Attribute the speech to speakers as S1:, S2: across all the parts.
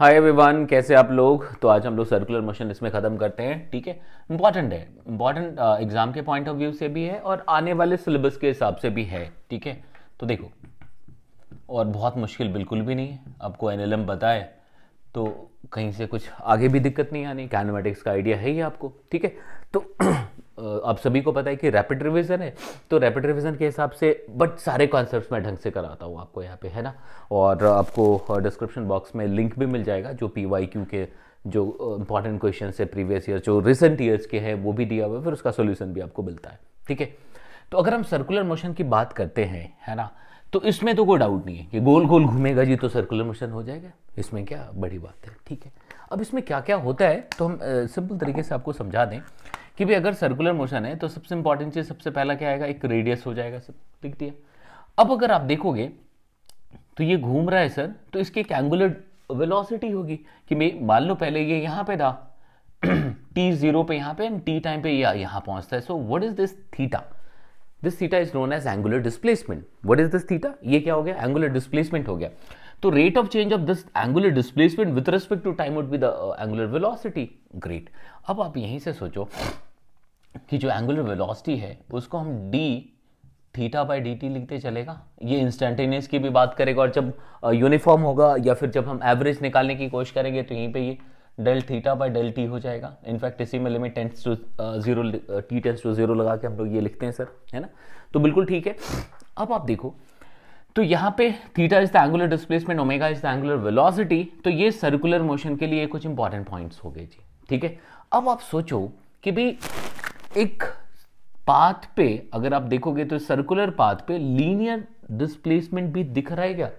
S1: Hi everyone, कैसे आप लोग। तो आज हम लोग सर्कुलर मोशन इसमें ख़त्म करते हैं। ठीक है, इंपॉर्टेंट है, इंपॉर्टेंट एग्जाम के पॉइंट ऑफ व्यू से भी है और आने वाले सिलेबस के हिसाब से भी है। ठीक है, तो देखो, और बहुत मुश्किल बिल्कुल भी नहीं है। आपको एनएलएम पता है तो कहीं से कुछ आगे भी दिक्कत नहीं आनी। काइनेमेटिक्स का आइडिया है ही आपको। ठीक है, तो आप सभी को पता है कि रैपिड रिवीजन है, तो रैपिड रिवीजन के हिसाब से बट सारे कॉन्सेप्ट्स मैं ढंग से कराता हूँ आपको यहाँ पे, है ना। और आपको डिस्क्रिप्शन बॉक्स में लिंक भी मिल जाएगा, जो PYQ के जो इंपॉर्टेंट क्वेश्चन है प्रीवियस ईयर, जो रिसेंट ईयर्स के हैं वो भी दिया हुआ है, फिर उसका सोल्यूशन भी आपको मिलता है। ठीक है, तो अगर हम सर्कुलर मोशन की बात करते हैं, है ना, तो इसमें तो कोई डाउट नहीं है कि गोल गोल घूमेगा जी तो सर्कुलर मोशन हो जाएगा। इसमें क्या बड़ी बात है। ठीक है, अब इसमें क्या क्या होता है तो हम सिंपल तरीके से आपको समझा दें कि भाई अगर सर्कुलर मोशन है तो सबसे इंपॉर्टेंट चीज सबसे पहला क्या आएगा, एक रेडियस हो जाएगा। सब लिख दिया। अब अगर आप देखोगे तो ये घूम रहा है सर, तो इसकी एक एंगुलर वेलोसिटी होगी कि मैं मान लो पहले ये यहां पे था t0 पे, यहां पे t टाइम पे यहां पहुंचता है। So what is this theta? This theta is known as angular displacement. What is this theta? ये क्या हो गया? एंगुलर डिस्प्लेसमेंट हो गया। तो rate of change of this angular displacement with respect to time would be the angular velocity. Great. अब आप यहीं से सोचो कि जो एंगुलर वेलोसिटी है उसको हम D theta by D T लिखते चलेगा। ये इंस्टेंटेनियस की भी बात करेगा, और जब यूनिफॉर्म होगा या फिर जब हम एवरेज निकालने की कोशिश करेंगे तो यहीं पे ये del theta by del t हो जाएगा। इनफैक्ट इसी में limit tends to zero, t tends to zero लगा के हम लोग ये लिखते हैं सर, है ना। तो बिल्कुल ठीक है। अब आप देखो तो यहाँ पे theta is the angular displacement, omega is the angular velocity. तो ये सर्कुलर मोशन के लिए कुछ इंपॉर्टेंट पॉइंट्स हो गए जी। ठीक है, अब आप सोचो कि भाई एक पाथ पे अगर आप देखोगे तो सर्कुलर पाथ पे लीनियर डिस्प्लेसमेंट भी दिख रहा है क्या?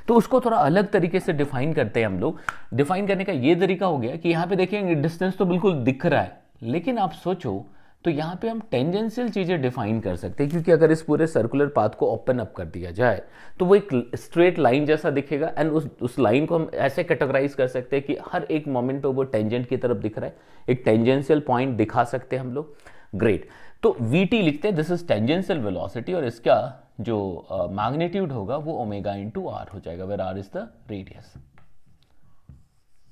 S1: तो उसको थोड़ा अलग तरीके से डिफाइन करते हैं हम लोग। डिफाइन करने का ये तरीका हो गया कि यहां पे देखेंगे डिस्टेंस तो बिल्कुल दिख रहा है, लेकिन आप सोचो तो यहां पे हम टेंजेंशियल चीजें डिफाइन कर सकते हैं, क्योंकि अगर इस पूरे सर्कुलर पाथ को ओपन अप कर दिया जाए तो वो एक स्ट्रेट लाइन जैसा दिखेगा। एंड उस लाइन को हम ऐसे कैटेगराइज कर सकते हैं कि हर एक मोमेंट पे वो टेंजेंट की तरफ दिख रहा है। एक टेंजेंशियल पॉइंट दिखा सकते हैं हम लोग। ग्रेट। तो VT लिखते हैं, दिस इज टेंजेंशियल वेलोसिटी, और इसका जो मैग्नीट्यूड होगा वो ओमेगा इंटू आर हो जाएगा, where r is the radius.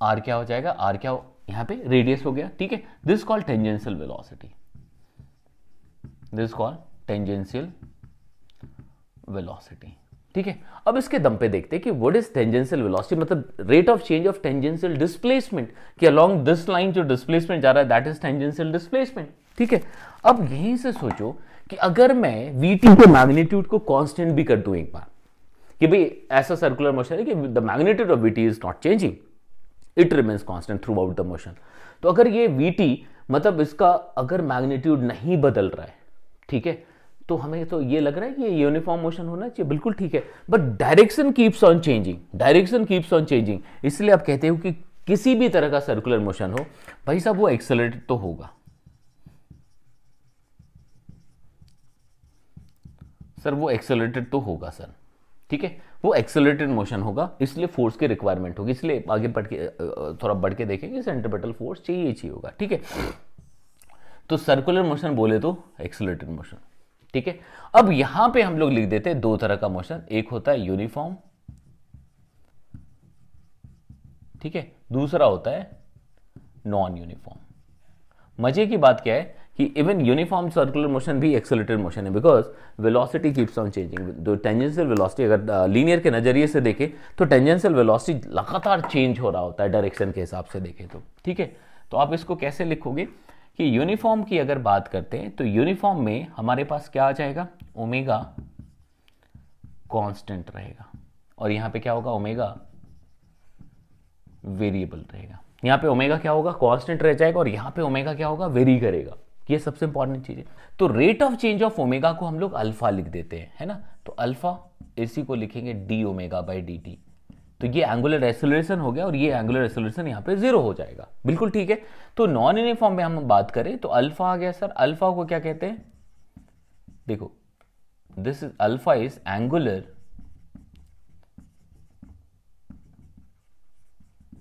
S1: R क्या हो जाएगा? आर क्या यहां पे रेडियस हो गया। ठीक है, this called tangential velocity, this called tangential velocity. ठीक है, अब इसके दम पे देखते हैं कि व्हाट इज टेंजेंशियल वेलोसिटी, मतलब rate of change of tangential displacement, कि अलोंग दिस लाइन जो डिस्प्लेसमेंट जा रहा है दैट इज टेंजेंशियल डिस्प्लेसमेंट। ठीक है, अब यहीं से सोचो कि अगर मैं VT के मैग्नीट्यूड को कांस्टेंट भी कर दूं एक बार, कि भाई ऐसा सर्कुलर मोशन है कि the magnitude of VT is not changing, it remains constant through out the motion. तो अगर ये VT मतलब इसका अगर मैग्नीट्यूड नहीं बदल रहा है, ठीक है, तो हमें तो ये लग रहा है कि ये यूनिफॉर्म मोशन होना चाहिए। बिल्कुल ठीक है, but direction keeps on changing, direction keeps on changing. इसलिए आप कहते हो कि किसी भी तरह का सर्कुलर मोशन हो भाई साहब वो एक्सेलरेटेड तो होगा। सर वो एक्सेलरेटेड तो होगा सर। ठीक है, वो एक्सेलरेटेड मोशन होगा, इसलिए फोर्स की रिक्वायरमेंट होगी। इसलिए आगे बढ़ के थोड़ा बढ़ के देखेंगे, सेंट्रीपिटल फोर्स चाहिए होगा। ठीक है, तो सर्कुलर मोशन बोले तो एक्सेलरेटेड मोशन। ठीक है, अब यहां पे हम लोग लिख देते हैं दो तरह का मोशन, एक होता है यूनिफॉर्म, ठीक है, दूसरा होता है नॉन यूनिफॉर्म। मजे की बात क्या है कि इवन यूनिफॉर्म सर्कुलर मोशन भी एक्सेलरेटेड मोशन है, because velocity keeps on changing. जो टेंजेंशियल वेलोसिटी अगर लीनियर के नजरिए से देखें तो टेंजेंशियल वेलोसिटी लगातार चेंज हो रहा होता है डायरेक्शन के हिसाब से देखें तो। ठीक है, तो आप इसको कैसे लिखोगे कि यूनिफॉर्म की अगर बात करते हैं तो यूनिफॉर्म में हमारे पास क्या आ जाएगा, ओमेगा कांस्टेंट रहेगा, और यहां पे क्या होगा, ओमेगा वेरिएबल रहेगा। यहां पे ओमेगा क्या होगा, कांस्टेंट रह जाएगा, और यहां पे ओमेगा क्या होगा, वेरी करेगा। ये सबसे इंपॉर्टेंट चीज है। तो rate of change of omega को हम लोग अल्फा लिख देते हैं, है ना। तो अल्फा इसी को लिखेंगे D omega by D T. तो ये एंगुलर एक्सेलरेशन हो गया, और ये एंगुलर एक्सेलरेशन यहां पे जीरो हो जाएगा। बिल्कुल ठीक है। तो नॉन यूनिफॉर्म में हम बात करें तो अल्फा आ गया सर। अल्फा को क्या कहते हैं, देखो, this is alpha is angular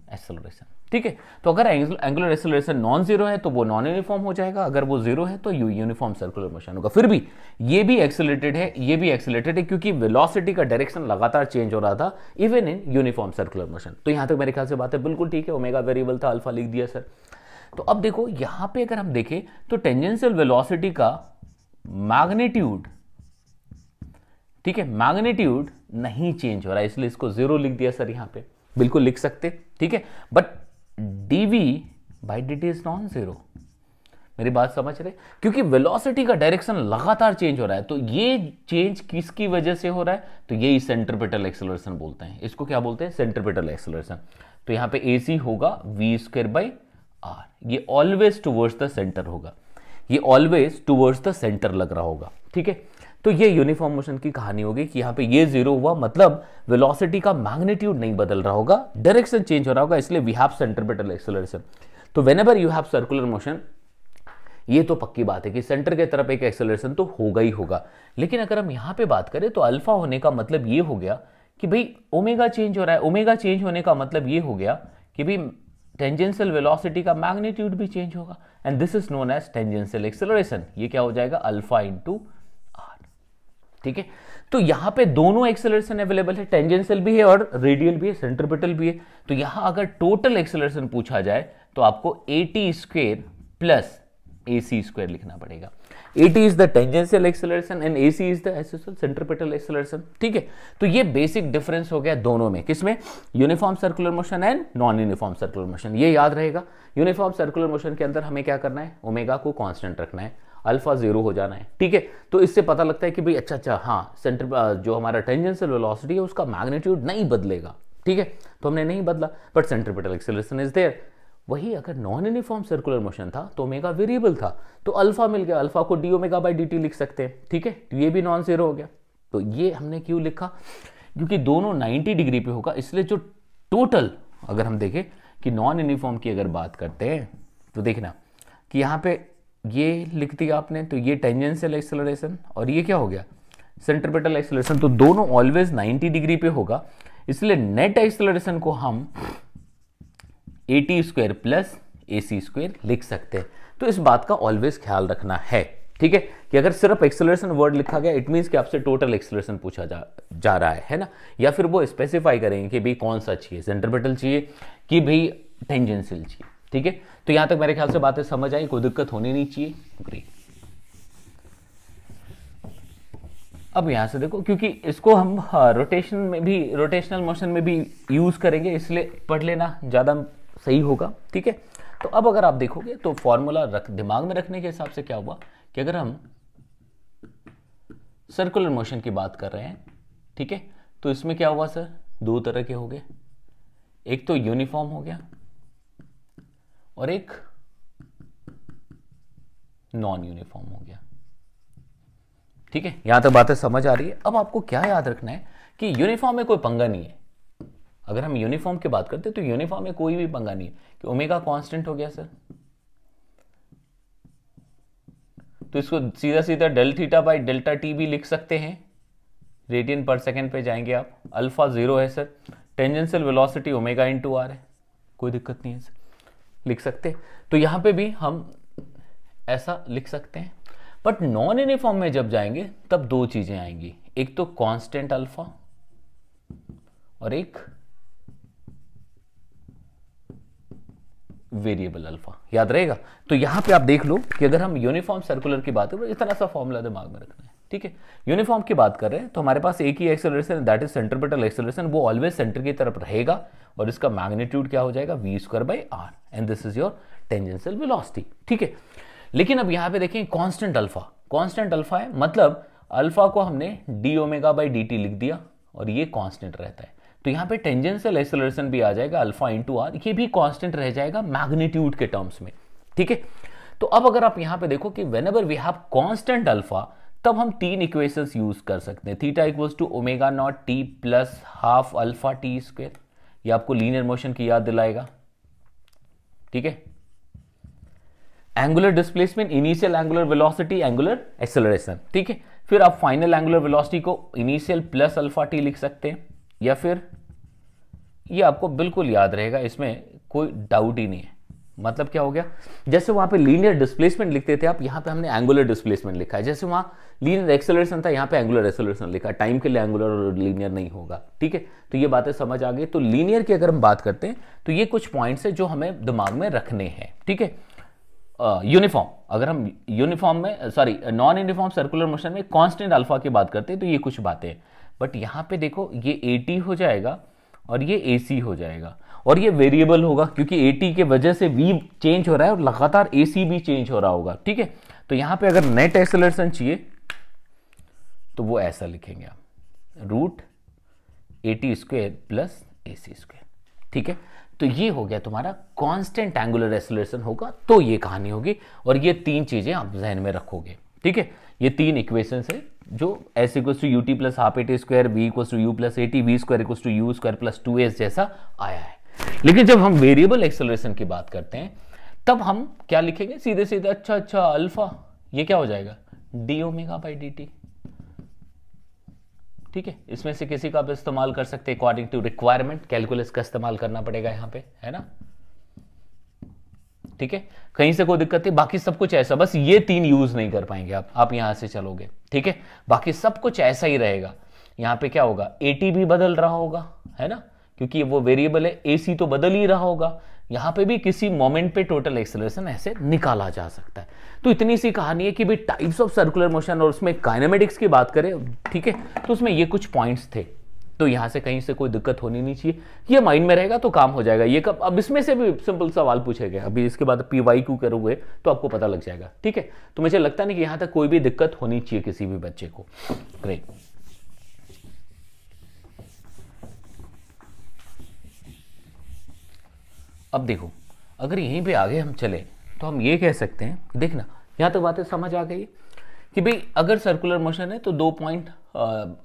S1: acceleration, ठीक है। तो अगर एंगुलर एक्सेलरेशन नॉन जीरो है तो वो नॉन यूनिफॉर्म हो जाएगा, अगर वो जीरो है तो यूनिफॉर्म सर्कुलर मोशन होगा। फिर भी ये भी एक्सेलरेटेड है, ये भी एक्सेलरेटेड है, क्योंकि वेलोसिटी का डायरेक्शन लगातार चेंज हो रहा था even in uniform circular motion. तो यहां तक मेरे ख्याल से बात है बिल्कुल ठीक है। ओमेगा वेरिएबल था, अल्फा लिख दिया सर। तो अब देखो यहां पे अगर हम देखें तो टेंजेंशियल वेलोसिटी का मैग्नीट्यूड, ठीक है, मैग्नीट्यूड नहीं चेंज हो रहा है, इसलिए इसको जीरो लिख दिया सर। यहां पे बिल्कुल लिख सकते, ठीक है। But dv by dt is non zero. मेरी बात समझ रहे? क्योंकि वेलोसिटी का डायरेक्शन लगातार चेंज हो रहा है, तो ये चेंज किसकी वजह से हो रहा है? तो यही सेंट्रीपिटल एक्सेलरेशन बोलते हैं। इसको क्या बोलते हैं? Centripetal acceleration. तो यहां पे ac होगा v² बाई r, ये ऑलवेज टुवर्ड्स द सेंटर होगा, ये ऑलवेज टुवर्ड्स द सेंटर लग रहा होगा, ठीक है। तो ये यूनिफॉर्म मोशन की कहानी होगी कि यहां पे ये जीरो हुआ, मतलब वेलोसिटी का मैग्नीट्यूड नहीं बदल रहा होगा, डायरेक्शन चेंज हो रहा होगा, इसलिए वी हैव सेंट्रीपिटल एक्सेलरेशन। तो whenever you have circular motion, ये तो पक्की बात है कि सेंटर के तरफ एक एक्सेलरेशन तो होगा ही होगा। लेकिन अगर हम यहां पे बात करें तो अल्फा होने का मतलब ये हो गया कि भाई ओमेगा चेंज हो रहा है। ओमेगा चेंज होने का मतलब ये हो गया कि भाई टेंजेंशियल वेलोसिटी का मैग्नीट्यूड भी चेंज होगा, and this is known as tangential acceleration. ये क्या हो जाएगा? अल्फा इंटू आर, ठीक है। तो यहां पे दोनों एक्सेलरेशन अवेलेबल है, टेंजेंशियल भी है और रेडियल भी है, सेंट्रीपिटल भी है। तो यहां अगर टोटल एक्सेलरेशन पूछा जाए तो आपको at² प्लस ac² लिखना पड़ेगा। at is the tangential acceleration and ac is the centripetal acceleration, ठीक है। तो ये बेसिक डिफरेंस हो गया दोनों में, किसमें? Uniform circular motion and non uniform circular motion. ये याद रहेगा, यूनिफॉर्म सर्कुलर मोशन के अंदर हमें क्या करना है? ओमेगा को कांस्टेंट रखना है, अल्फा जीरो हो जाना है, ठीक है। तो इससे पता लगता है कि भाई अच्छा हाँ, सेंटर जो हमारा टेंजेंशियल वेलोसिटी है उसका मैग्नीट्यूड नहीं बदलेगा, ठीक है। तो हमने नहीं बदला, but centripetal acceleration is there. वही अगर नॉन यूनिफॉर्म सर्कुलर मोशन था तो ओमेगा वेरिएबल था, तो अल्फा मिल गया, अल्फा को डी ओमेगा बाई dt लिख सकते हैं, ठीक है। तो ये भी नॉन जीरो हो गया। तो ये हमने क्यों लिखा? क्योंकि दोनों 90 डिग्री पे होगा, इसलिए जो टोटल अगर हम देखें कि नॉन यूनिफॉर्म की अगर बात करते हैं तो देखना कि यहाँ पे ये लिख दिया आपने, तो ये टेंजेंशियल एक्सेलरेशन और ये क्या हो गया? Centripetal acceleration. तो दोनों ऑलवेज 90 डिग्री पे होगा, इसलिए नेट एक्सेलरेशन को हम at² प्लस ac² लिख सकते हैं। तो इस बात का ऑलवेज ख्याल रखना है, ठीक है, कि अगर सिर्फ एक्सेलरेशन वर्ड लिखा गया इट मींस कि आपसे टोटल एक्सेलरेशन पूछा जा रहा है ना, या फिर वो स्पेसिफाई करेंगे कि भाई कौन सा चाहिए, सेंट्रीपिटल चाहिए कि भाई टेंजेंशियल चाहिए, ठीक है। तो यहां तक मेरे ख्याल से बातें समझ आई, कोई दिक्कत होनी नहीं चाहिए। ग्रेट। अब यहां से देखो, क्योंकि इसको हम रोटेशन में भी, रोटेशनल मोशन में भी यूज करेंगे, इसलिए पढ़ लेना ज्यादा सही होगा, ठीक है। तो अब अगर आप देखोगे तो फॉर्मूला दिमाग में रखने के हिसाब से क्या हुआ कि अगर हम सर्कुलर मोशन की बात कर रहे हैं, ठीक है, तो इसमें क्या हुआ सर? दो तरह के हो गए, एक तो यूनिफॉर्म हो गया और एक नॉन यूनिफॉर्म हो गया, ठीक है। यहां तक बातें समझ आ रही है। अब आपको क्या याद रखना है कि यूनिफॉर्म में कोई पंगा नहीं है। अगर हम यूनिफॉर्म की बात करते हैं तो यूनिफॉर्म में कोई भी पंगा नहीं है कि ओमेगा कांस्टेंट हो गया सर, तो इसको सीधा सीधा del theta by delta t भी लिख सकते हैं, रेडियन पर सेकेंड पे जाएंगे आप। अल्फा जीरो है sir, tangential velocity omega into r है, कोई दिक्कत नहीं है सर, लिख सकते हैं। तो यहां पे भी हम ऐसा लिख सकते हैं। बट नॉन यूनिफॉर्म में जब जाएंगे तब दो चीजें आएंगी, एक तो कांस्टेंट अल्फा और एक वेरिएबल अल्फा, याद रहेगा। तो यहां पे आप देख लो कि अगर हम यूनिफॉर्म सर्कुलर की बात करें, इतना सा फॉर्मूला दिमाग में रखना है, ठीक है। यूनिफॉर्म की बात कर रहे हैं तो हमारे पास एक ही acceleration, that is centripetal acceleration, वो ऑलवेज सेंटर की तरफ रहेगा और इसका मैग्नीट्यूड क्या हो जाएगा? v² by r, and this is your tangential velocity, ठीक है। लेकिन अब यहां पे देखें कांस्टेंट अल्फा, कांस्टेंट अल्फा है, मतलब अल्फा को हमने डी ओमेगा बाई dt लिख दिया और ये कांस्टेंट रहता है। तो यहां पे टेंजेंशियल एक्सेलरेशन भी आ जाएगा अल्फा इंटू आर, ये भी कांस्टेंट रह जाएगा मैग्नीट्यूड के टर्म्स में, ठीक है। तो अब अगर आप यहां पे देखो कि whenever we have constant alpha, तब हम तीन इक्वेशंस यूज कर सकते हैं। Theta equals to omega naught t plus half alpha t square, ये आपको लीनियर मोशन की याद दिलाएगा, ठीक है। Angular displacement, initial angular velocity, angular acceleration, ठीक है। फिर आप फाइनल एंगुलर वेलोसिटी को इनिशियल प्लस अल्फा टी लिख सकते हैं, या फिर ये आपको बिल्कुल याद रहेगा, इसमें कोई डाउट ही नहीं है। मतलब क्या हो गया, जैसे वहां पे लीनियर डिस्प्लेसमेंट लिखते थे आप, यहां पे हमने एंगुलर डिस्प्लेसमेंट लिखा है। जैसे वहां लीनियर एक्सेलरेशन था, यहाँ पे एंगुलर एक्सेलरेशन लिखा है। टाइम के लिए एंगुलर और लीनियर नहीं होगा, ठीक है। तो ये बातें समझ आ गई। तो लीनियर की अगर हम बात करते हैं तो ये कुछ पॉइंट्स है जो हमें दिमाग में रखने हैं, ठीक है। यूनिफॉर्म, अगर हम यूनिफॉर्म में sorry non uniform circular motion में कांस्टेंट अल्फा की बात करते हैं तो ये कुछ बातें हैं। बट यहाँ पे देखो ये AT हो जाएगा और ये AC हो जाएगा, और ये वेरिएबल होगा क्योंकि AT के वजह से V चेंज हो रहा है और लगातार AC भी चेंज हो रहा होगा, ठीक है। तो यहाँ पे अगर नेट एक्सेलरेशन चाहिए तो वो ऐसा लिखेंगे आप, √AT² प्लस AC², ठीक है। तो ये हो गया तुम्हारा कांस्टेंट एंगुलर एक्सेलरेशन होगा, तो ये कहानी होगी। और ये तीन चीजें आप जहन में रखोगे, ठीक है। ये तीन इक्वेशंस है जो S = UT + ½ AT², V = U + AT, V² = U² + 2S जैसा आया है। लेकिन जब हम वेरिएबल एक्सेलरेशन की बात करते हैं तब हम क्या लिखेंगे, सीधे सीधे अच्छा अल्फा, ये क्या हो जाएगा dω/dt, ठीक है। इसमें से किसी का आप इस्तेमाल कर सकते हैं अकॉर्डिंग टू रिक्वायरमेंट, कैलकुलस का इस्तेमाल करना पड़ेगा यहां पे, है ना, ठीक है। कहीं से कोई दिक्कत नहीं, बाकी सब कुछ ऐसा, बस ये तीन यूज नहीं कर पाएंगे आप यहां से चलोगे, ठीक है। बाकी सब कुछ ऐसा ही रहेगा। यहां पे क्या होगा, AT भी बदल रहा होगा, है ना, क्योंकि वो वेरिएबल है। AC तो बदल ही रहा होगा। यहां पे भी किसी मोमेंट पे टोटल एक्सेलरेशन ऐसे निकाला जा सकता है। तो इतनी सी कहानी है कि भाई टाइप्स ऑफ सर्कुलर मोशन, और उसमें काइनेमेटिक्स की बात करें, ठीक है, तो उसमें ये कुछ पॉइंट्स थे। तो यहां से कहीं से कोई दिक्कत होनी नहीं चाहिए, ये माइंड में रहेगा तो काम हो जाएगा। ये कब, अब इसमें से भी सिंपल सवाल पूछे गए, अभी इसके बाद PYQ करोगे तो आपको पता लग जाएगा, ठीक है। तो मुझे लगता नहीं कि यहां तक कोई भी दिक्कत होनी चाहिए किसी भी बच्चे को। ग्रेट। अब देखो, अगर यहीं पे आगे हम चले तो हम ये कह सकते हैं, देखना यहां तक बातें समझ आ गई कि भाई अगर सर्कुलर मोशन है तो 2 पॉइंट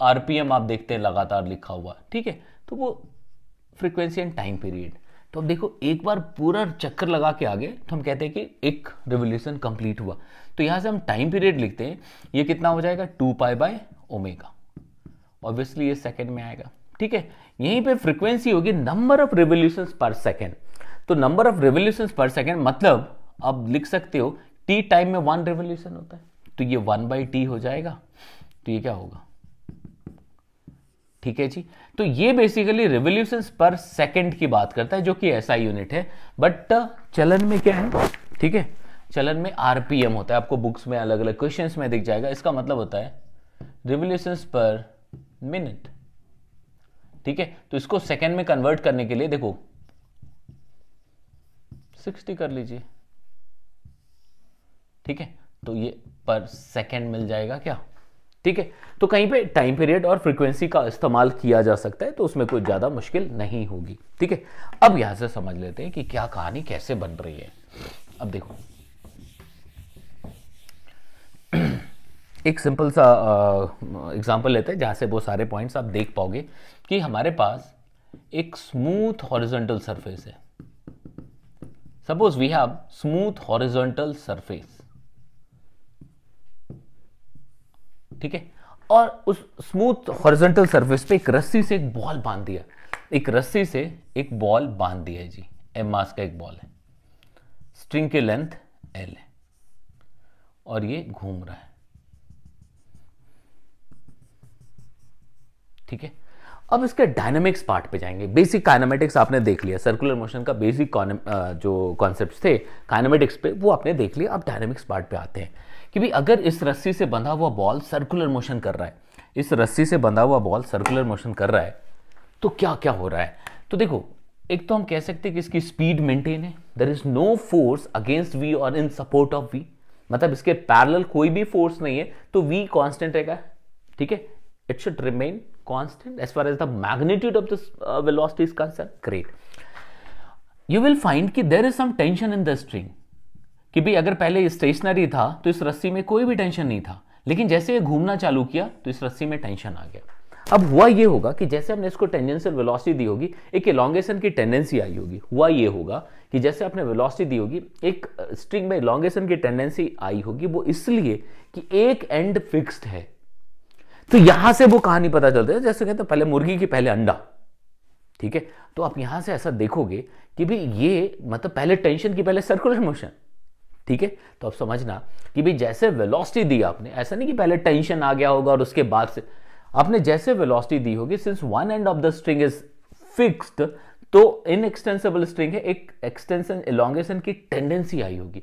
S1: RPM आप देखते हैं लगातार लिखा हुआ, ठीक है। तो वो फ्रीक्वेंसी एंड टाइम पीरियड। तो अब देखो एक बार पूरा चक्कर लगा के आगे तो हम कहते हैं कि एक रिवोल्यूशन कंप्लीट हुआ। तो यहां से हम टाइम पीरियड लिखते हैं, ये कितना हो जाएगा 2π/ω, ऑब्वियसली ये सेकंड में आएगा, ठीक है। यहीं पे फ्रीक्वेंसी होगी नंबर ऑफ रिवोल्यूशंस पर सेकंड। तो नंबर ऑफ रिवोल्यूशंस पर सेकंड मतलब आप लिख सकते हो T टाइम में 1 रिवोल्यूशन होता है, तो ये 1/T हो जाएगा। तो ये क्या होगा, ठीक है जी। तो ये बेसिकली रिवोल्यूशंस पर सेकंड की बात करता है, जो कि ऐसा यूनिट है। बट चलन में क्या है, ठीक है, चलन में RPM होता है। आपको बुक्स में अलग अलग क्वेश्चंस में दिख जाएगा। इसका मतलब होता है रिवोल्यूशंस पर मिनट, ठीक है। तो इसको सेकंड में कन्वर्ट करने के लिए देखो 60 कर लीजिए, ठीक है। तो ये पर सेकंड मिल जाएगा क्या, ठीक है। तो कहीं पे टाइम पीरियड और फ्रीक्वेंसी का इस्तेमाल किया जा सकता है, तो उसमें कोई ज्यादा मुश्किल नहीं होगी, ठीक है। अब यहां से समझ लेते हैं कि क्या कहानी कैसे बन रही है। अब देखो एक सिंपल सा एग्जांपल लेते हैं जहां से वो सारे पॉइंट्स आप देख पाओगे कि हमारे पास एक स्मूथ हॉरिजॉन्टल सरफेस है। Suppose we have smooth horizontal surface, ठीक है। और उस स्मूथ हॉरिजॉन्टल सरफेस पे एक रस्सी से एक बॉल बांध दिया, एक रस्सी से एक बॉल बांध दिया है जी। M मास का एक बॉल है, स्ट्रिंग की लेंथ L है और ये घूम रहा है, ठीक है। अब इसके डायनामिक्स पार्ट पे जाएंगे। बेसिक काइनेमेटिक्स आपने देख लिया, सर्कुलर मोशन का बेसिक जो कॉन्सेप्ट्स थे काइनेमेटिक्स पे वो आपने देख लिया। अब डायनामिक्स पार्ट पे आते हैं कि भाई अगर इस रस्सी से बंधा हुआ बॉल सर्कुलर मोशन कर रहा है, इस रस्सी से बंधा हुआ बॉल सर्कुलर मोशन कर रहा है, तो क्या क्या हो रहा है। तो देखो, एक तो हम कह सकते हैं कि इसकी स्पीड मेंटेन है, there is no force against V और इन सपोर्ट ऑफ V, मतलब इसके पैरेलल कोई भी फोर्स नहीं है, तो V कांस्टेंट रहेगा, ठीक है। It should remain constant as far as the magnitude of this velocity is concern. Great. You will find कि there is some tension in the string, कि भाई अगर पहले स्टेशनरी था तो इस रस्सी में कोई भी टेंशन नहीं था, लेकिन जैसे ये घूमना चालू किया तो इस रस्सी में टेंशन आ गया। अब हुआ ये होगा कि जैसे हमने इसको टेंजेंशियल वेलोसिटी दी होगी, एक एलोंगेशन की टेंडेंसी आई होगी। हुआ ये होगा कि जैसे आपने वेलोसिटी दी होगी, एक स्ट्रिंग में एलोंगेशन की टेंडेंसी आई होगी। वो इसलिए कि एक एंड फिक्स्ड है। तो यहां से वो कहानी पता चलती है, जैसे कहते हैं पहले मुर्गी की पहले अंडा, ठीक है। तो आप यहां से ऐसा देखोगे कि भाई ये मतलब पहले टेंशन की पहले सर्कुलर मोशन, ठीक है। तो आप समझना कि भाई जैसे वेलोसिटी दी आपने, ऐसा नहीं कि पहले टेंशन आ गया होगा और उसके बाद से आपने जैसे वेलोसिटी दी होगी, since one end of the string is fixed, तो इनएक्सटेंसिबल स्ट्रिंग है, एक एक्सटेंशन एलोंगेशन की टेंडेंसी आई होगी।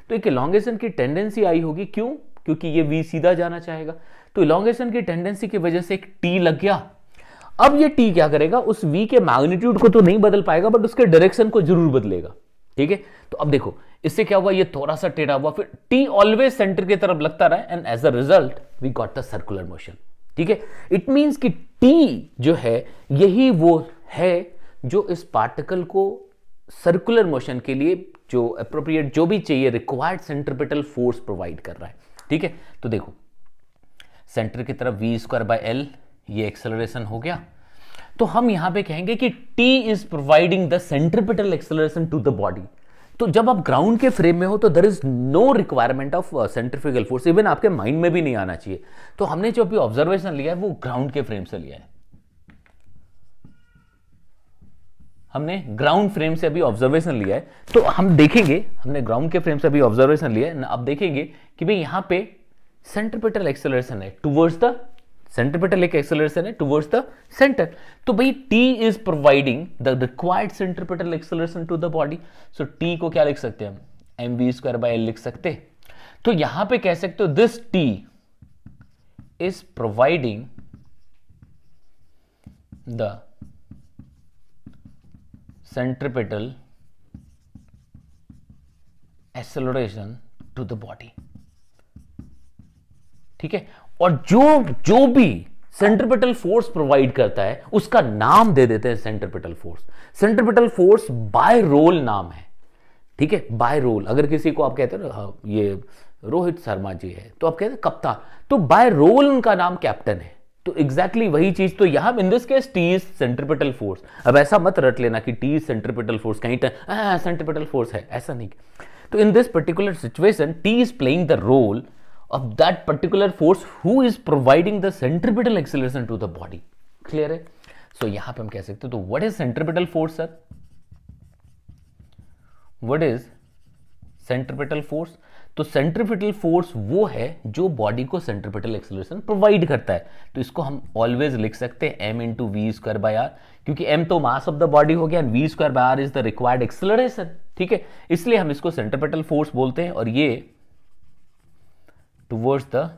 S1: तो एक एलोंगेशन की टेंडेंसी आई होगी, क्यों? क्योंकि ये वी सीधा जाना चाहेगा, तो एलोंगेशन की टेंडेंसी की वजह से एक टी लग गया। अब ये टी क्या करेगा, उस वी के मैग्नीट्यूड को तो नहीं बदल पाएगा बट उसके डायरेक्शन को जरूर बदलेगा, ठीक है। तो अब देखो इससे क्या हुआ, ये थोड़ा सा टेढ़ा हुआ, फिर टी ऑलवेज सेंटर की तरफ लगता रहा and as a result we got the circular motion, ठीक है। इट मींस कि टी जो है यही वो है जो इस पार्टिकल को सर्कुलर मोशन के लिए जो एप्रोप्रिएट जो भी चाहिए रिक्वायर्ड सेंट्रिपिटल फोर्स प्रोवाइड कर रहा है, ठीक है। तो देखो सेंटर की तरफ वी स्क्वायर बाय एल, ये एक्सेलरेशन हो गया। तो हम यहां पे कहेंगे कि t is providing the centripetal acceleration to the body. तो जब आप ग्राउंड के फ्रेम में हो तो there is no requirement of centrifugal force, even आपके माइंड में भी नहीं आना चाहिए। तो हमने जो अभी ऑब्जर्वेशन लिया है वो ग्राउंड के फ्रेम से लिया है, हमने ग्राउंड फ्रेम से अभी ऑब्जर्वेशन लिया है। तो हम देखेंगे, हमने ग्राउंड के फ्रेम से अभी ऑब्जर्वेशन लिया है, अब देखेंगे कि भाई यहां पे सेंट्रिपिटल एक्सेलरेशन है टुवर्ड्स द सेंट्रिपिटल, एक एक्सेलरेशन है टुवर्ड्स द सेंटर। तो भाई T is providing the required centripetal acceleration to the body. So T को क्या लिख सकते हैं हम, mv स्क्वायर बाय एल लिख सकते। तो यहां पे कह सकते हो this T is providing the centripetal acceleration to the body, ठीक है। और जो भी सेंट्रिपिटल फोर्स प्रोवाइड करता है उसका नाम दे देते हैं centripetal force. Centripetal force by role नाम है, ठीक है, बाय रोल। अगर किसी को आप कहते हैं ना ये रोहित शर्मा जी है तो आप कहते हैं कप्तान, तो बाय रोल उनका नाम कैप्टन है। तो एग्जैक्टली वही चीज, तो यहां in this case t is centripetal force. अब ऐसा मत रट लेना कि टी इज सेंट्रिपिटल फोर्स, कहीं सेंट्रिपिटल फोर्स है, ऐसा नहीं। तो in this particular situation t is playing the role of that particular force who is providing the centripetal acceleration to the body. Clear है? So यहां पे हम कह सकते हैं, तो what is centripetal force sir? What is centripetal force? तो centripetal force वो है जो बॉडी को सेंट्रिपिटल एक्सेलरेशन प्रोवाइड करता है। तो इसको हम ऑलवेज लिख सकते हैं m into v square by r, क्योंकि m तो मास ऑफ द बॉडी हो गया and v square by r is the required acceleration, ठीक है। इसलिए हम इसको सेंट्रिपिटल फोर्स बोलते हैं और ये टुवर्ड्स द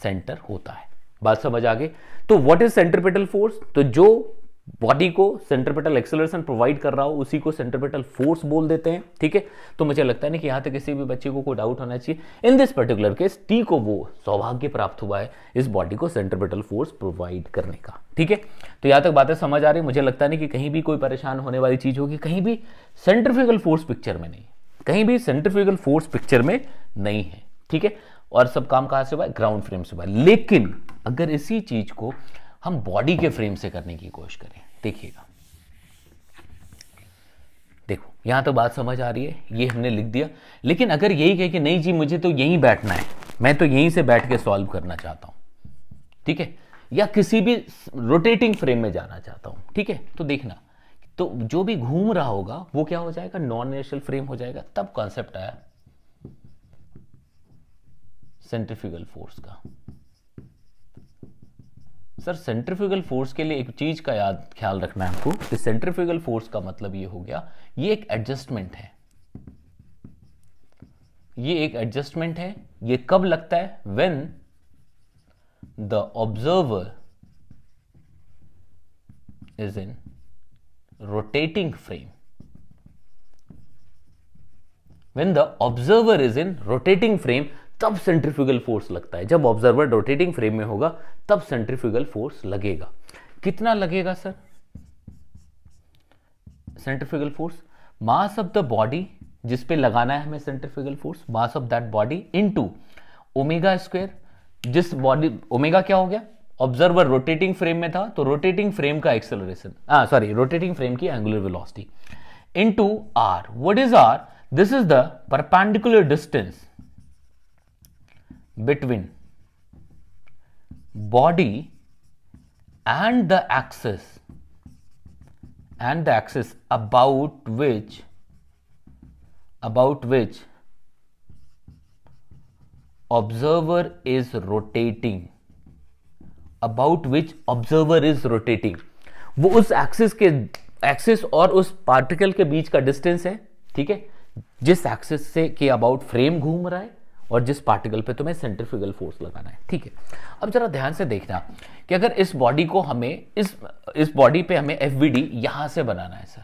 S1: सेंटर होता है। बात समझ आ गई? तो व्हाट इज सेंट्रिपिटल फोर्स? तो जो बॉडी को सेंट्रिपिटल एक्सेलरेशन प्रोवाइड कर रहा हो उसी को सेंट्रिपिटल फोर्स बोल देते हैं, ठीक है। तो मुझे लगता है ना कि यहां तक किसी भी बच्चे को कोई डाउट होना चाहिए। इन दिस पर्टिकुलर केस टी को वो सौभाग्य प्राप्त हुआ है इस बॉडी को सेंट्रिपिटल फोर्स प्रोवाइड करने का, ठीक है। तो यहां तक बातें समझ आ रही, मुझे लगता नहीं कि कहीं भी कोई परेशान होने वाली चीज होगी, कहीं भी सेंट्रिफ्यूगल फोर्स पिक्चर में नहीं, कहीं भी सेंट्रिफ्यूगल फोर्स पिक्चर में नहीं है, ठीक है। और सब काम कहां से हुआ? ग्राउंड फ्रेम से हुआ। लेकिन अगर इसी चीज को हम बॉडी के फ्रेम से करने की कोशिश करें, देखिएगा, देखो यहां तो बात समझ आ रही है, ये हमने लिख दिया। लेकिन अगर यही कहे कि नहीं जी मुझे तो यहीं बैठना है, मैं तो यहीं से बैठ के सॉल्व करना चाहता हूं, ठीक है, या किसी भी रोटेटिंग फ्रेम में जाना चाहता हूं, ठीक है, तो देखना, तो जो भी घूम रहा होगा वो क्या हो जाएगा? नॉन इनर्शियल फ्रेम हो जाएगा। तब कॉन्सेप्ट आया सेंट्रिफ्यूगल फोर्स का। सर सेंट्रिफ्यूगल फोर्स के लिए एक चीज का ख्याल रखना है आपको कि सेंट्रिफ्यूगल फोर्स का मतलब ये हो गया, ये एक एडजस्टमेंट है, ये एक एडजस्टमेंट है। ये कब लगता है? When the observer is in rotating frame, when the observer is in rotating frame तब सेंट्रिफ्यूगल फोर्स लगता है। जब ऑब्जर्वर रोटेटिंग फ्रेम में होगा तब सेंट्रिफ्यूगल फोर्स लगेगा। कितना लगेगा sir centrifugal force? Mass of the body जिस पे लगाना है हमें centrifugal force, mass of that body into omega square. जिस बॉडी, ओमेगा क्या हो गया? ऑब्जर्वर रोटेटिंग फ्रेम में था तो रोटेटिंग फ्रेम का एक्सेलरेशन, रोटेटिंग फ्रेम की angular velocity into r. What is r? This is the perpendicular distance between body and the axis and the axis about which observer is rotating, about which observer is rotating, वो उस axis और उस particle के बीच का distance है, ठीक है, जिस एक्सिस से के अबाउट फ्रेम घूम रहा है और जिस पार्टिकल पे तुम्हें सेंट्रीफ्यूगल फोर्स लगाना है, ठीक है। अब जरा ध्यान से देखना कि अगर इस बॉडी को हमें इस बॉडी पे हमें एफवीडी यहां से बनाना है सर,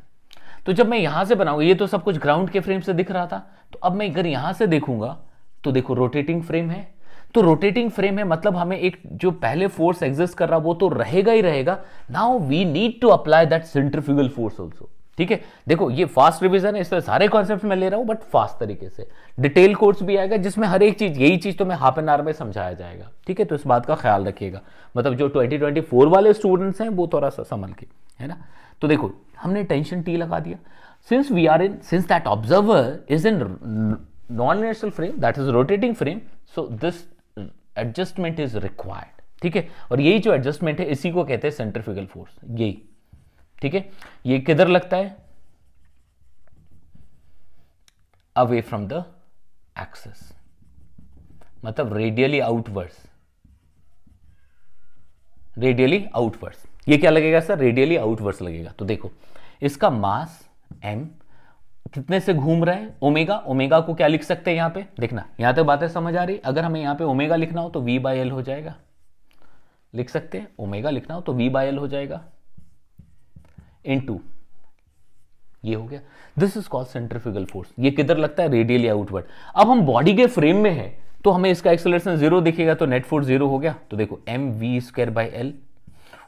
S1: तो जब मैं यहां से बनाऊंगा, ये तो सब कुछ ग्राउंड के फ्रेम से दिख रहा था, तो अब मैं अगर यहां से देखूंगा तो देखो रोटेटिंग फ्रेम है, तो रोटेटिंग फ्रेम है मतलब हमें एक जो पहले फोर्स एग्जिस्ट कर रहा वो तो रहेगा ही रहेगा। Now we need to apply that centrifugal force also, ठीक है। देखो ये फास्ट रिवीजन है, इसमें सारे कॉन्सेप्ट मैं ले रहा हूं बट फास्ट तरीके से, डिटेल कोर्स भी आएगा जिसमें हर एक चीज, यही चीज तो मैं हाफ एन आवर में समझाया जाएगा, ठीक है। तो इस बात का ख्याल रखिएगा, मतलब जो 2024 वाले स्टूडेंट्स हैं वो थोड़ा सा संभल के, है ना। तो देखो हमने टेंशन टी लगा दिया, since that observer is in non inertial frame, that is rotating frame, so this adjustment is required, ठीक है। और यही जो एडजस्टमेंट है इसी को कहते हैं सेंट्रीफ्यूगल फोर्स, यही, ठीक है। ये किधर लगता है? अवे फ्रॉम द एक्सिस, मतलब रेडियली आउटवर्ड्स, रेडियली आउटवर्ड्स। ये क्या लगेगा सर? रेडियली आउटवर्ड्स लगेगा। तो देखो इसका मास m कितने से घूम रहा है? ओमेगा। ओमेगा को क्या लिख सकते हैं यहां पे? देखना यहां तक बातें समझ आ रही। अगर हमें यहां पे ओमेगा लिखना हो तो v/l हो जाएगा, लिख सकते हैं। ओमेगा लिखना हो तो v/l हो जाएगा इनटू, ये हो गया। This is called centrifugal force. ये किधर लगता है? Radially outward. अब हम बॉडी के फ्रेम में है तो हमें इसका एक्सेलरेशन 0 दिखेगा, तो नेट फोर्स 0 हो गया। तो देखो mv²/l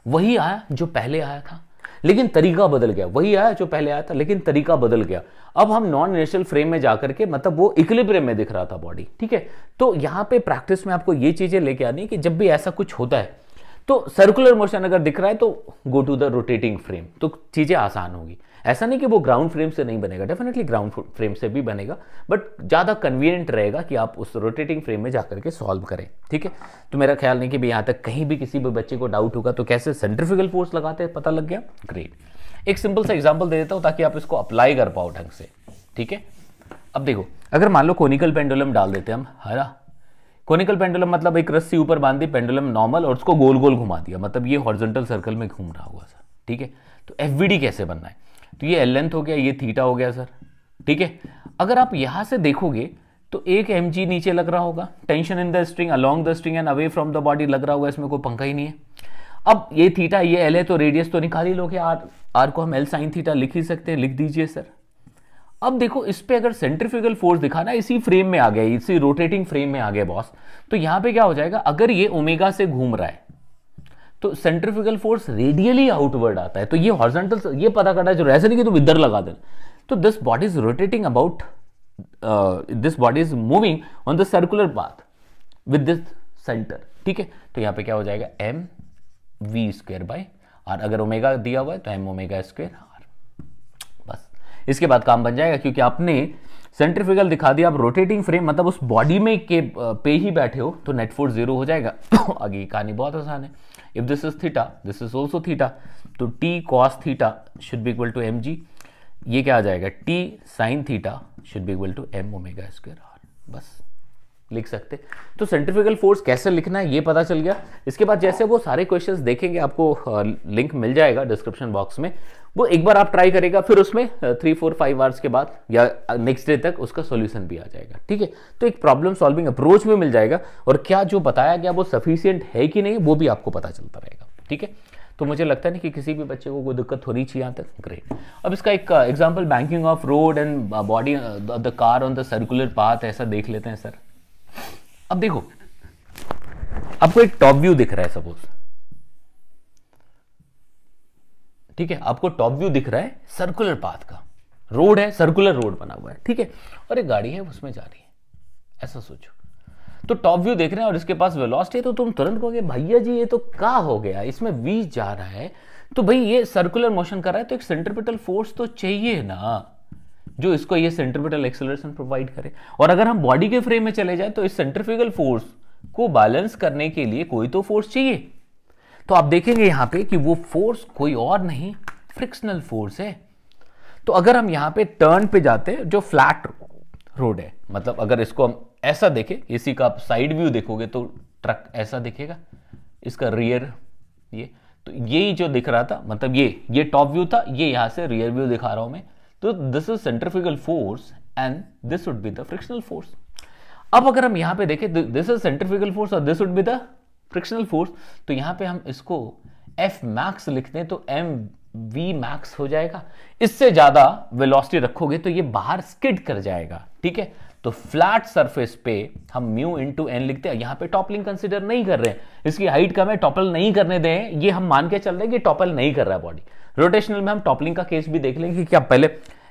S1: वही आया जो पहले आया था, लेकिन तरीका बदल गया। वही आया जो पहले आया था लेकिन तरीका बदल गया। अब हम नॉन इनर्शियल फ्रेम में जाकर के, मतलब वो इक्विलिब्रियम में दिख रहा था बॉडी, ठीक है। तो यहां पे प्रैक्टिस में आपको ये चीजें लेके आनी कि जब भी ऐसा कुछ होता है तो सर्कुलर मोशन अगर दिख रहा है तो go to the rotating frame, तो चीजें आसान होगी। ऐसा नहीं कि वो ग्राउंड फ्रेम से नहीं बनेगा, डेफिनेटली ग्राउंड फ्रेम से भी बनेगा, बट ज्यादा कन्वीनियंट रहेगा कि आप उस रोटेटिंग फ्रेम में जाकर के सॉल्व करें, ठीक है। तो मेरा ख्याल नहीं कि भी यहां तक कहीं भी किसी भी बच्चे को डाउट होगा तो कैसे सेंट्रीफ्यूगल फोर्स लगाते हैं पता लग गया, ग्रेट। एक सिंपल सा एग्जांपल दे देता हूं ताकि आप इसको अप्लाई कर पाओ ढंग से, ठीक है। अब देखो अगर मान लो कोनिकल पेंडुलम डाल देते हैं हम, है ना। कोनिकल पेंडुलम मतलब एक रस्सी ऊपर बांध दी पेंडुलम नॉर्मल और उसको गोल गोल घुमा दिया, मतलब ये हॉरिजॉन्टल सर्कल में घूम रहा होगा सर, ठीक है। तो एफवीडी कैसे बनना है? तो ये एल लेंथ हो गया, ये थीटा हो गया सर, ठीक है। अगर आप यहां से देखोगे तो एक mg नीचे लग रहा होगा, tension in the string along the string and away from the body लग रहा होगा, इसमें कोई पंखा ही नहीं है। अब ये थीटा ये एल है तो रेडियस तो निकाल ही लोगे, आर को हम एल साइन थीटा लिख ही सकते हैं, लिख दीजिए सर। अब देखो इस पे अगर सेंट्रीफ्यूगल फोर्स दिखाना, इसी फ्रेम में आ गया, इसी रोटेटिंग फ्रेम में आ गया बॉस, तो यहां पे क्या हो जाएगा? अगर ये ओमेगा से घूम रहा है तो सेंट्रीफ्यूगल फोर्स रेडियली आउटवर्ड आता है, तो ये हॉरिजॉन्टल, ये पता करना जो ऐसे नहीं कि तुम इधर लगा देना। तो this body is rotating about, this body is moving on the circular path with this centre, ठीक है। तो यहां पे क्या हो जाएगा? mv²/r। अगर ओमेगा दिया हुआ है तो m⍵²r, बस इसके बाद काम बन जाएगा, क्योंकि आपने सेंट्रीफ्यूगल दिखा दिया। आप रोटेटिंग फ्रेम मतलब उस बॉडी में के पे ही बैठे हो तो नेट फोर्स 0 हो जाएगा। आगे की कहानी बहुत आसान है। If this is theta, this is also theta, तो t cos theta should be equal to mg। ये क्या आ जाएगा? t sin theta should be equal to m⍵²r, बस लिख सकते। तो सेंट्रीफ्यूगल फोर्स कैसे लिखना है ये पता चल गया। इसके बाद जैसे वो सारे क्वेश्चंस देखेंगे, आपको लिंक मिल जाएगा डिस्क्रिप्शन बॉक्स में, वो एक बार आप ट्राई करेगा, फिर उसमें 3-4-5 आवर्स के बाद या नेक्स्ट डे तक उसका सॉल्यूशन भी आ जाएगा, ठीक है। तो एक प्रॉब्लम सॉल्विंग अप्रोच में मिल जाएगा, और क्या जो बताया गया वो सफिशिएंट है कि नहीं वो भी आपको पता चलता रहेगा, ठीक है। तो मुझे लगता नहीं कि किसी भी बच्चे को कोई दिक्कत होनी चाहिए यहाँ तक, ग्रेट। अब इसका एक example, banking of road and body the car on the circular path, ऐसा देख लेते हैं सर। अब देखो आपको एक टॉप व्यू दिख रहा है सपोज, ठीक है। आपको टॉप व्यू दिख रहा है सर्कुलर पाथ का, रोड है, सर्कुलर रोड बना हुआ है, ठीक है, और एक गाड़ी है उसमें जा रही है, ऐसा सोचो। तो टॉप व्यू देख रहे हैं और इसके पास वेलोसिटी है, तो तुम तुरंत कहोगे भैया जी ये तो क्या हो गया, इसमें v जा रहा है, तो भाई ये सर्कुलर मोशन कर रहा है तो एक सेंट्रीपिटल फोर्स तो चाहिए ना जो इसको ये सेंट्रीपिटल एक्सेलरेशन प्रोवाइड करे। और अगर हम बॉडी के फ्रेम में चले जाए तो इस सेंट्रीफ्यूगल फोर्स को बैलेंस करने के लिए कोई तो फोर्स चाहिए। तो आप देखेंगे यहां पे कि वो फोर्स कोई और नहीं, फ्रिक्शनल फोर्स है। तो अगर हम यहां पे टर्न पे जाते हैं, जो फ्लैट रोड है, मतलब अगर इसको हम ऐसा देखें, इसी का आप साइड व्यू देखोगे तो ट्रक ऐसा दिखेगा, इसका रियर ये, तो यही जो दिख रहा था, मतलब ये टॉप व्यू था, ये यहां से रियर व्यू दिखा रहा हूं मैं। तो this is centrifugal force and this would be the frictional force. अब अगर हम यहां पे देखें, दिस इज सेंट्रीफ्यूगल फोर्स और this would be the frictional force, तो यहां पे हम इसको F मैक्स लिखते हैं तो mv मैक्स हो जाएगा। इससे ज्यादा वेलोसिटी रखोगे तो ये बाहर स्किड कर जाएगा, ठीक है। तो फ्लैट सरफेस पे हम म्यू इंटू एन लिखते हैं। यहां पे टॉपलिंग कंसीडर नहीं कर रहे हैं, इसकी हाइट कम है, टॉपल नहीं करने दें, ये हम मान के चल रहे हैं कि टॉपल नहीं कर रहा है बॉडी। रोटेशनल में हम टॉपलिंग का केस भी देख लेंगे कि क्या पहले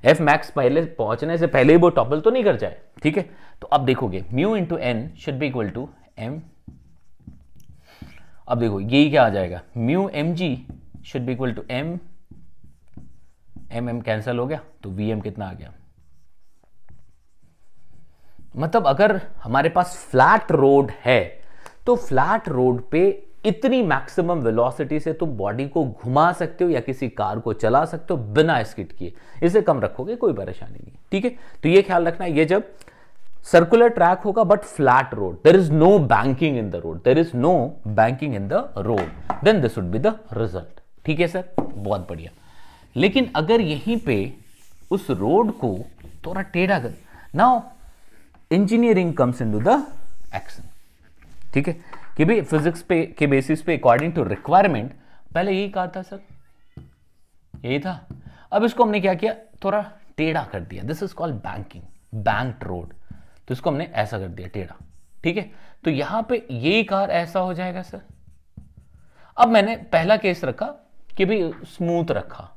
S1: F मैक्स पहले पहुंचने से पहले ही वो टॉपल तो नहीं कर जाए, ठीक है। तो अब देखोगे mu into n should be equal to m, अब देखो यही क्या आ जाएगा, mu m g should be equal to m, m cancel हो गया तो वीएम कितना आ गया। मतलब अगर हमारे पास फ्लैट रोड है तो फ्लैट रोड पे इतनी मैक्सिमम वेलोसिटी से तुम बॉडी को घुमा सकते हो या किसी कार को चला सकते हो बिना स्किड किए। इसे कम रखोगे कोई परेशानी नहीं, ठीक है। तो ये ख्याल रखना, ये जब सर्कुलर ट्रैक होगा but flat road, there is no banking in the road, there is no banking in the road, then this would be the result, ठीक है सर, बहुत बढ़िया। लेकिन अगर यहीं पे उस रोड को थोड़ा टेढ़ा कर, now engineering comes into the action, ठीक है, कि भी फिजिक्स पे के बेसिस पे अकॉर्डिंग टू रिक्वायरमेंट पहले यही कहा था सर, यही था। अब इसको हमने क्या किया, थोड़ा टेढ़ा कर दिया, this is called banking, banked road, तो इसको हमने ऐसा कर दिया टेढ़ा, ठीक है। तो यहां पे ये कार ऐसा हो जाएगा सर। अब मैंने पहला केस रखा कि भी स्मूथ रखा,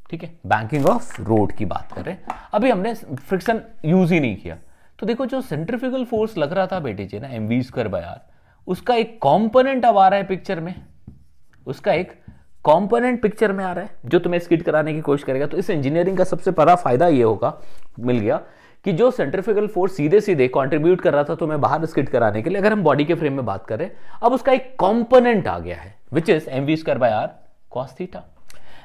S1: ठीक है, बैंकिंग ऑफ रोड की बात कर रहे हैं। अभी हमने फ्रिक्शन यूज ही नहीं किया, तो देखो जो सेंट्रीफ्यूगल फोर्स लग रहा था बेटे जी ना mv²/r, उसका एक कंपोनेंट अब आ रहा है पिक्चर में, उसका एक कंपोनेंट पिक्चर में आ रहा है जो तुम्हें स्किड कराने की कोशिश करेगा। तो इस इंजीनियरिंग का सबसे बड़ा फायदा ये होगा, मिल गया कि जो सेंट्रीफ्यूगल फोर्स सीधे सीधे कंट्रीब्यूट कर रहा था तुम्हें बाहर स्किड कराने के लिए, अगर हम बॉडी के फ्रेम में बात करें, अब उसका एक कंपोनेंट आ गया है which is mv²/r cos theta.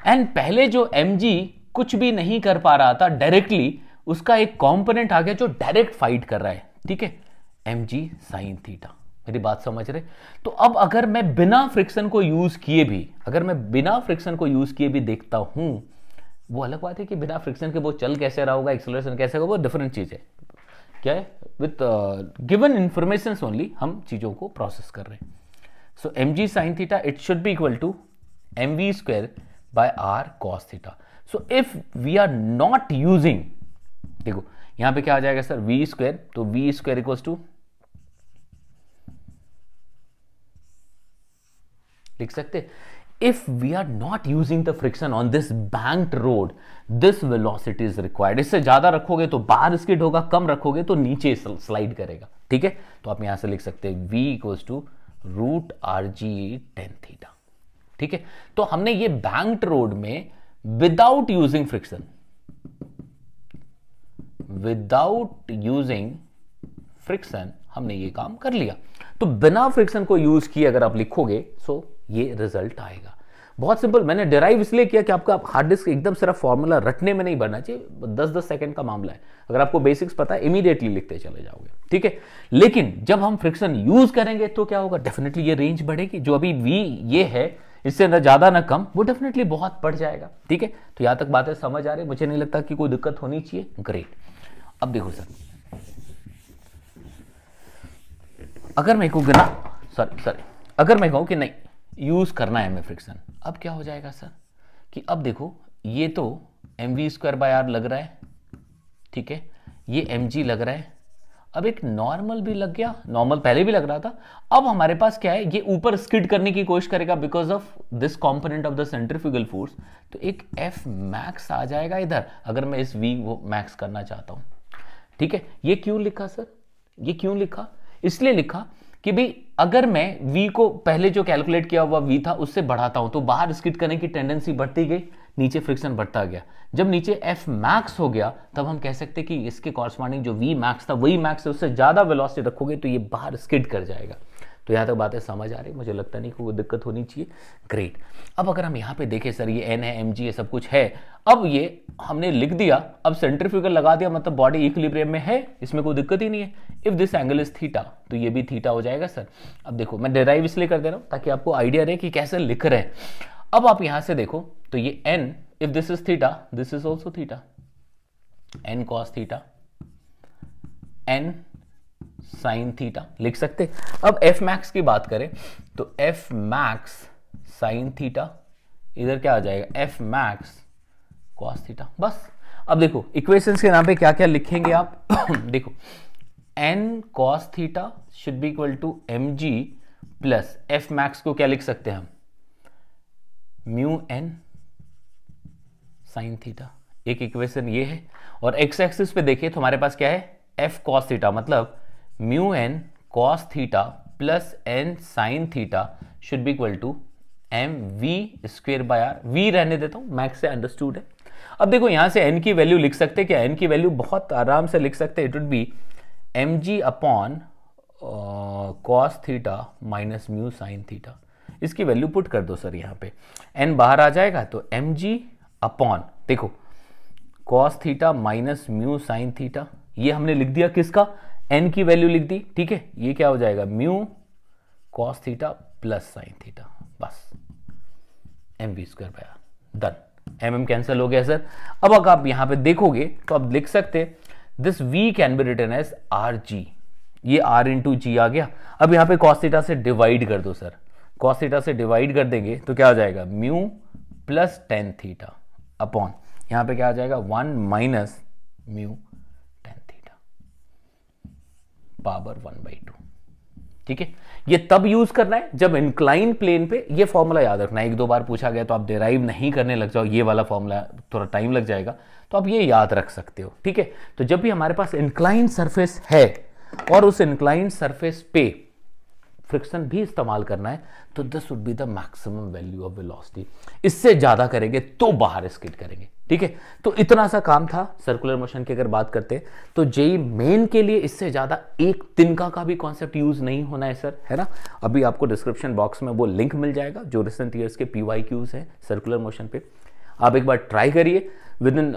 S1: And पहले जो mg कुछ भी नहीं कर पा रहा था डायरेक्टली, उसका एक कंपोनेंट आ गया जो डायरेक्ट फाइट कर रहा है, ठीक है, mg sin थीटा। मेरी बात समझ रहे? तो अब अगर मैं बिना फ्रिक्शन को यूज किए भी, अगर मैं बिना फ्रिक्शन को यूज किए भी देखता हूं, वो अलग बात है कि बिना फ्रिक्शन के वो चल कैसे रहा होगा, एक्सेलरेशन कैसे होगा, वो डिफरेंट चीज है। क्या है, विथ गिवन इंफॉर्मेशन ओनली हम चीजों को प्रोसेस कर रहे हैं। So mg sin theta it should be equal to mv²/r cos theta. So if we are not using, देखो यहां पे क्या आ जाएगा सर, v², तो v² इक्वल्स टू, लिख सकते, if we are not using the friction on this banked road, this velocity is required। इससे ज्यादा रखोगे तो बाहर स्किड होगा, कम रखोगे तो नीचे स्लाइड करेगा, ठीक है। तो आप यहां से लिख सकते हैं v equals to √rg tan theta, ठीक है। तो हमने ये बैंक्ड रोड में without using friction, without using friction हमने ये काम कर लिया। तो बिना फ्रिक्शन को यूज किए अगर आप लिखोगे सो ये रिजल्ट आएगा। बहुत सिंपल, मैंने डिराइव इसलिए किया कि आपका हार्ड डिस्क एकदम सिर्फ फॉर्मूला रटने में नहीं बढ़ना चाहिए, 10-10 सेकंड का मामला है। अगर आपको बेसिक्स पता है इमीडिएटली लिखते चले जाओगे, ठीक है। लेकिन जब हम फ्रिक्शन यूज करेंगे तो क्या होगा, डेफिनेटली ये रेंज बढ़ेगी। जो अभी v ये है, इससे ना ज्यादा ना कम, वो डेफिनेटली बहुत बढ़ जाएगा, ठीक है। तो यहां तक बातें समझ आ रही, मुझे नहीं लगता कि कोई दिक्कत होनी चाहिए। ग्रेट। अब देखो सर, अगर मैं कहूँ अगर मैं कहूँ कि नहीं यूज करना है हमें फ्रिक्शन, अब क्या हो जाएगा सर कि अब देखो ये तो mv²/r लग रहा है, ठीक है, ये mg लग रहा है, अब एक नॉर्मल भी लग गया, नॉर्मल पहले भी लग रहा था। अब हमारे पास क्या है, ये ऊपर स्किड करने की कोशिश करेगा because of this component of the centrifugal force, तो एक f मैक्स आ जाएगा इधर, अगर मैं इस v वो मैक्स करना चाहता हूं, ठीक है। ये क्यों लिखा सर, ये क्यों लिखा, इसलिए लिखा कि भाई अगर मैं v को पहले जो कैलकुलेट किया हुआ v था उससे बढ़ाता हूं तो बाहर स्किड करने की टेंडेंसी बढ़ती गई, नीचे फ्रिक्शन बढ़ता गया। जब नीचे f मैक्स हो गया तब हम कह सकते कि इसके कॉरस्पॉन्डिंग जो v मैक्स था वही मैक्स है, उससे ज्यादा वेलोसिटी रखोगे तो ये बाहर स्किड कर जाएगा। तो यहाँ तक बातें समझ आ रही, मुझे लगता नहीं कि कोई दिक्कत होनी चाहिए। ग्रेट। अब अगर हम यहाँ पे देखें सर ये एन है, एम जी, ये सब कुछ है, अब ये हमने लिख दिया, अब सेंट्रीफ्यूगल लगा दिया, मतलब बॉडी इक्विलिब्रियम में है, इसमें कोई दिक्कत ही नहीं है। If this angle is theta, तो ये भी थीटा हो जाएगा सर। अब देखो मैं डिराइव इसलिए कर दे रहा हूँ ताकि आपको आइडिया रहे कि कैसे लिख रहे हैं। अब आप यहां से देखो तो ये n, if this is theta, this is also theta, n cos theta, n sin theta लिख सकते। अब f max की बात करें तो f max sin थीटा, इधर क्या आ जाएगा f max cos थीटा, बस। अब देखो इक्वेशंस के नाम पे क्या क्या लिखेंगे आप देखो n cos theta should be equal to mg plus f max को क्या लिख सकते हैं हम, म्यू n sin थीटा, एक इक्वेशन ये है। और एक्स एक्सिस पे देखिए तो हमारे पास क्या है, f cos थीटा, मतलब mu n cos theta plus n sin theta should be equal to m v square by r, v रहने देता हूं, मैक्स से अंडरस्टूड है। अब देखो यहां से n की वैल्यू लिख सकते हैं क्या, n की वैल्यू बहुत आराम से लिख सकते हैं, it would be m g upon cos theta minus mu sine theta. इसकी वैल्यू पुट कर दो सर यहाँ पे, n बाहर आ जाएगा तो एम जी अपॉन, देखो cos theta minus mu sine theta, ये हमने लिख दिया किसका, n की वैल्यू लिख दी, ठीक है। ये क्या हो जाएगा, mu cos theta plus sine theta, बस M V square by R, done. M cancel हो गया सर। अब अगर आप यहां पे देखोगे तो आप लिख सकते this v can be written as r g, ये r इंटू जी आ गया। अब यहां पे cos थीटा से डिवाइड कर दो सर, cos थीटा से डिवाइड कर देंगे तो क्या हो जाएगा, mu plus tan theta upon, यहां पे क्या आ जाएगा 1 minus mu tan theta power 1/2, ठीक है। ये तब यूज करना है जब इंक्लाइन प्लेन पे, ये फॉर्मूला याद रखना है, एक दो बार पूछा गया तो आप डिराइव नहीं करने लग जाओ, ये वाला फॉर्मूला थोड़ा टाइम लग जाएगा, तो आप ये याद रख सकते हो, ठीक है। तो जब भी हमारे पास इंक्लाइन सरफेस है और उस इंक्लाइन सरफेस पे फ्रिक्शन भी इस्तेमाल करना है तो this would be the maximum value of velocity. इससे ज्यादा करेंगे तो बाहर स्किड करेंगे, ठीक है। तो इतना सा काम था सर्कुलर मोशन की। अगर बात करते हैं तो जेई मेन के लिए इससे ज्यादा एक तिनका का भी कॉन्सेप्ट यूज नहीं होना है सर, है ना। अभी आपको डिस्क्रिप्शन बॉक्स में वो लिंक मिल जाएगा जो रिसेंट ईयर्स के PYQs है सर्कुलर मोशन पे, आप एक बार ट्राई करिए। विद इन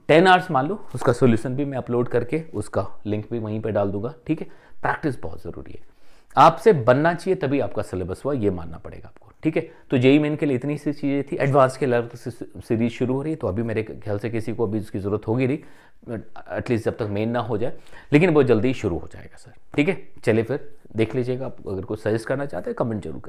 S1: 10 आवर्स मान लो, उसका सोल्यूशन भी मैं अपलोड करके उसका लिंक भी वहीं पे डाल दूंगा, ठीक है। प्रैक्टिस बहुत जरूरी है, आपसे बनना चाहिए तभी आपका सिलेबस हुआ, ये मानना पड़ेगा आपको, ठीक है। तो जेई मेन के लिए इतनी सी चीजें थी। एडवांस के अलग सीरीज शुरू हो रही है, तो अभी मेरे ख्याल से किसी को अभी उसकी जरूरत होगी नहीं, एटलीस्ट जब तक मेन ना हो जाए, लेकिन वो जल्दी शुरू हो जाएगा सर, ठीक है। चलिए फिर देख लीजिएगा, आप अगर कुछ सजेस्ट करना चाहते हैं कमेंट जरूर करें।